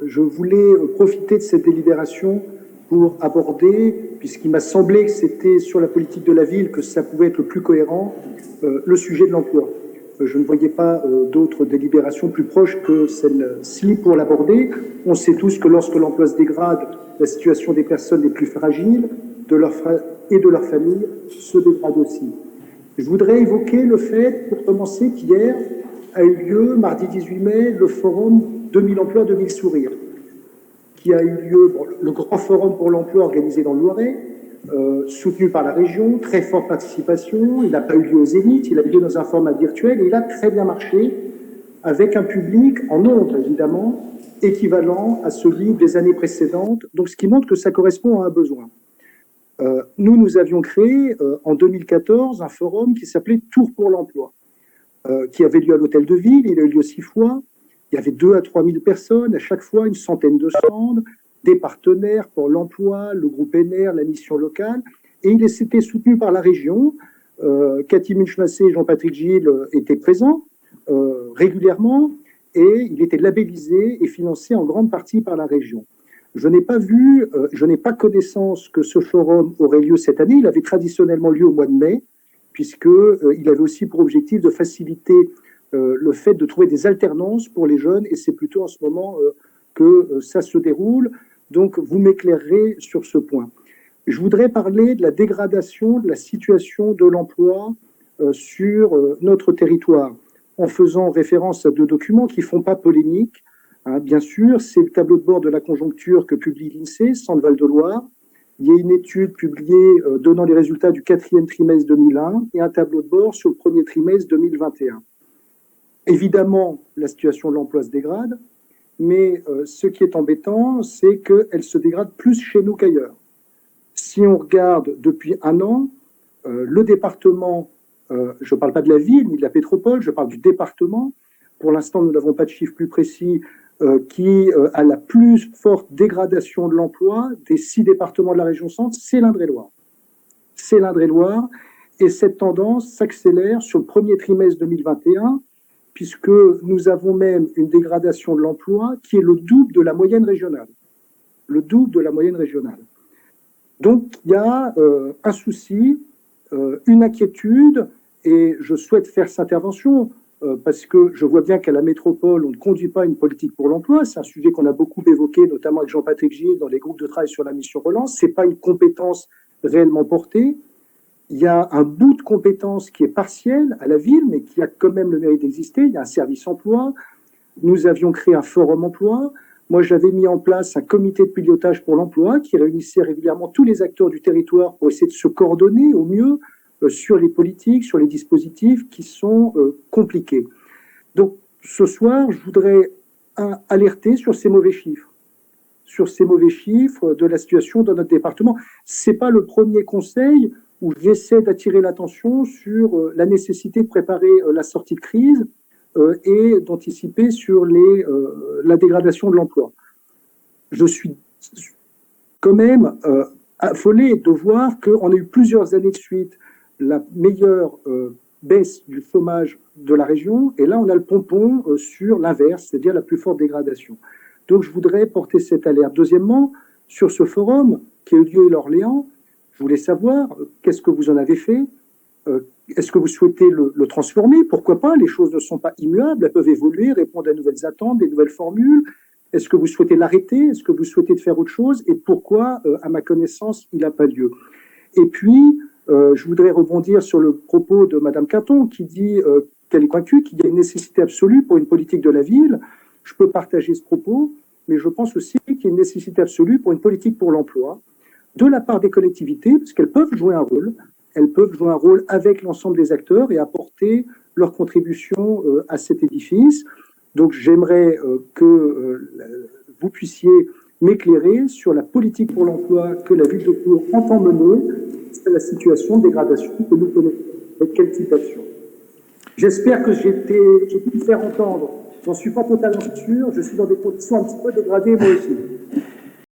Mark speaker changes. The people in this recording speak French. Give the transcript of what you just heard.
Speaker 1: je voulais profiter de cette délibération pour aborder, puisqu'il m'a semblé que c'était sur la politique de la ville que ça pouvait être le plus cohérent, le sujet de l'emploi. Je ne voyais pas d'autres délibérations plus proches que celle-ci pour l'aborder. On sait tous que lorsque l'emploi se dégrade, la situation des personnes les plus fragiles et de leurs familles se dégrade aussi. Je voudrais évoquer le fait, pour commencer, qu'hier a eu lieu, mardi 18 mai, le forum 2000 emplois, 2000 sourires, qui a eu lieu, le grand forum pour l'emploi organisé dans le Loiret, soutenu par la région, très forte participation. Il n'a pas eu lieu au Zénith, il a eu lieu dans un format virtuel et il a très bien marché, avec un public en nombre évidemment équivalent à celui des années précédentes, donc ce qui montre que ça correspond à un besoin. Nous avions créé en 2014 un forum qui s'appelait Tour pour l'emploi, qui avait lieu à l'Hôtel de Ville. Il a eu lieu 6 fois. Il y avait 2 à 3 000 personnes, à chaque fois une centaine de stands, des partenaires pour l'emploi, le groupe NR, la mission locale, et il était soutenu par la région. Cathy Munchmassé et Jean-Patrick Gilles étaient présents régulièrement, et il était labellisé et financé en grande partie par la région. Je n'ai pas connaissance que ce forum aurait lieu cette année. Il avait traditionnellement lieu au mois de mai, puisqu'il avait aussi pour objectif de faciliter le fait de trouver des alternances pour les jeunes, et c'est plutôt en ce moment que ça se déroule. Donc, vous m'éclairerez sur ce point. Je voudrais parler de la dégradation de la situation de l'emploi sur notre territoire, en faisant référence à 2 documents qui ne font pas polémique. Bien sûr, c'est le tableau de bord de la conjoncture que publie l'INSEE, Centre Val-de-Loire. Il y a une étude publiée donnant les résultats du 4e trimestre 2001 et un tableau de bord sur le 1er trimestre 2021. Évidemment, la situation de l'emploi se dégrade, mais ce qui est embêtant, c'est qu'elle se dégrade plus chez nous qu'ailleurs. Si on regarde depuis un an, le département, je ne parle pas de la ville ni de la métropole, je parle du département. Pour l'instant, nous n'avons pas de chiffres plus précis, qui a la plus forte dégradation de l'emploi des 6 départements de la région centre, c'est l'Indre-et-Loire. C'est l'Indre-et-Loire, et cette tendance s'accélère sur le 1er trimestre 2021, puisque nous avons même une dégradation de l'emploi qui est le double de la moyenne régionale. Le double de la moyenne régionale. Donc, il y a un souci, une inquiétude, et je souhaite faire cette intervention parce que je vois bien qu'à la métropole, on ne conduit pas une politique pour l'emploi. C'est un sujet qu'on a beaucoup évoqué, notamment avec Jean-Patrick Gilles, dans les groupes de travail sur la mission relance. Ce n'est pas une compétence réellement portée. Il y a un bout de compétence qui est partiel à la ville, mais qui a quand même le mérite d'exister. Il y a un service emploi. Nous avions créé un forum emploi. Moi, j'avais mis en place un comité de pilotage pour l'emploi qui réunissait régulièrement tous les acteurs du territoire pour essayer de se coordonner au mieux sur les politiques, sur les dispositifs qui sont compliqués. Donc, ce soir, je voudrais alerter sur ces mauvais chiffres, de la situation dans notre département. Ce n'est pas le premier conseil où j'essaie d'attirer l'attention sur la nécessité de préparer la sortie de crise et d'anticiper sur la dégradation de l'emploi. Je suis quand même affolé de voir qu'on a eu plusieurs années de suite la meilleure baisse du chômage de la région, et là on a le pompon sur l'inverse, c'est-à-dire la plus forte dégradation. Donc je voudrais porter cette alerte. Deuxièmement, sur ce forum qui a eu lieu à Orléans, je voulais savoir qu'est-ce que vous en avez fait, est-ce que vous souhaitez le transformer? Pourquoi pas? Les choses ne sont pas immuables, elles peuvent évoluer, répondre à de nouvelles attentes, des nouvelles formules. Est-ce que vous souhaitez l'arrêter? Est-ce que vous souhaitez faire autre chose? Et pourquoi, à ma connaissance, il n'a pas lieu? Et puis, je voudrais rebondir sur le propos de Mme Caton qui dit qu'elle est convaincue qu'il y a une nécessité absolue pour une politique de la ville. Je peux partager ce propos, mais je pense aussi qu'il y a une nécessité absolue pour une politique pour l'emploi de la part des collectivités, parce qu'elles peuvent jouer un rôle. Elles peuvent jouer un rôle avec l'ensemble des acteurs et apporter leur contribution à cet édifice. Donc j'aimerais que vous puissiez m'éclairer sur la politique pour l'emploi que la ville de Tours entend mener, c'est la situation de dégradation que nous connaissons. Avec quel type d'action? J'espère que j'ai pu me faire entendre. J'en suis pas totalement sûr. Je suis dans des conditions un petit peu dégradées moi aussi.